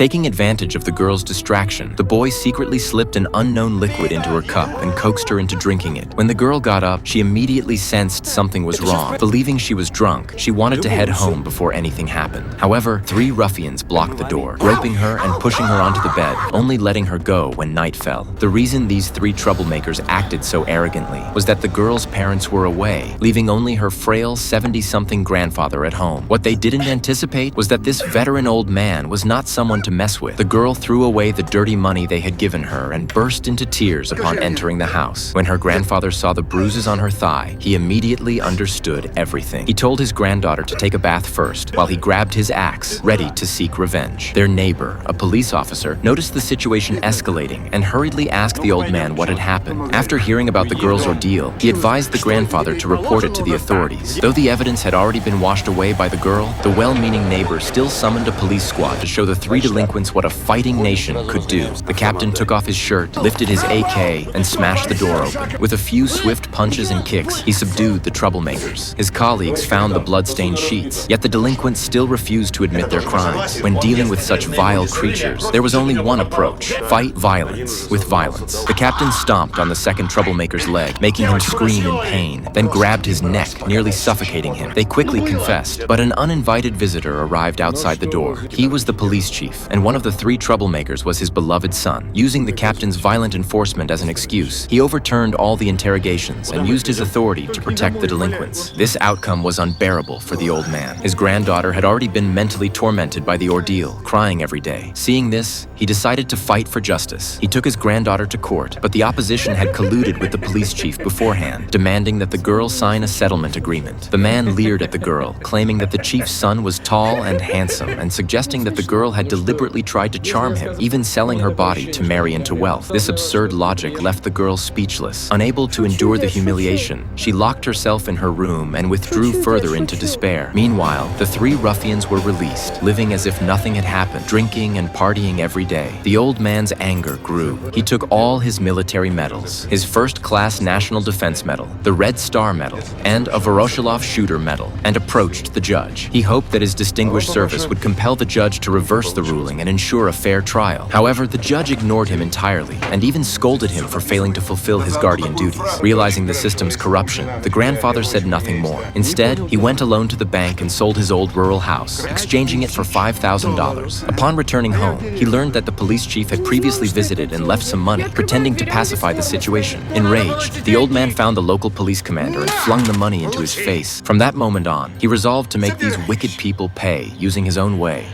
Taking advantage of the girl's distraction, the boy secretly slipped an unknown liquid into her cup and coaxed her into drinking it. When the girl got up, she immediately sensed something was wrong. Believing she was drunk, she wanted to head home before anything happened. However, 3 ruffians blocked the door, groping her and pushing her onto the bed, only letting her go when night fell. The reason these 3 troublemakers acted so arrogantly was that the girl's parents were away, leaving only her frail 70-something grandfather at home. What they didn't anticipate was that this veteran old man was not someone to mess with. The girl threw away the dirty money they had given her and burst into tears upon entering the house. When her grandfather saw the bruises on her thigh, he immediately understood everything. He told his granddaughter to take a bath first, while he grabbed his axe, ready to seek revenge. Their neighbor, a police officer, noticed the situation escalating and hurriedly asked the old man what had happened. After hearing about the girl's ordeal, he advised the grandfather to report it to the authorities. Though the evidence had already been washed away by the girl, the well-meaning neighbor still summoned a police squad to show the 3 delinquents what a fighting nation could do. The captain took off his shirt, lifted his AK, and smashed the door open. With a few swift punches and kicks, he subdued the troublemakers. His colleagues found the bloodstained sheets, yet the delinquents still refused to admit their crimes. When dealing with such vile creatures, there was only one approach: fight violence with violence. The captain stomped on the second troublemaker's leg, making him scream in pain, then grabbed his neck, nearly suffocating him. They quickly confessed, but an uninvited visitor arrived outside the door. He was the police chief, and one of the 3 troublemakers was his beloved son. Using the captain's violent enforcement as an excuse, he overturned all the interrogations and used his authority to protect the delinquents. This outcome was unbearable for the old man. His granddaughter had already been mentally tormented by the ordeal, crying every day. Seeing this, he decided to fight for justice. He took his granddaughter to court, but the opposition had colluded with the police chief beforehand, demanding that the girl sign a settlement agreement. The man leered at the girl, claiming that the chief's son was tall and handsome, and suggesting that the girl had deliberately tried to charm him, even selling her body to marry into wealth. This absurd logic left the girl speechless. Unable to endure the humiliation, she locked herself in her room and withdrew further into despair. Meanwhile, the 3 ruffians were released, living as if nothing had happened, drinking and partying every day. The old man's anger grew. He took all his military medals, his first-class National Defense Medal, the Red Star Medal, and a Voroshilov Shooter Medal, and approached the judge. He hoped that his distinguished service would compel the judge to reverse the ruling and ensure a fair trial. However, the judge ignored him entirely and even scolded him for failing to fulfill his guardian duties. Realizing the system's corruption, the grandfather said nothing more. Instead, he went alone to the bank and sold his old rural house, exchanging it for $5,000. Upon returning home, he learned that the police chief had previously visited and left some money, pretending to pacify the situation. Enraged, the old man found the local police commander and flung the money into his face. From that moment on, he resolved to make these wicked people pay using his own way.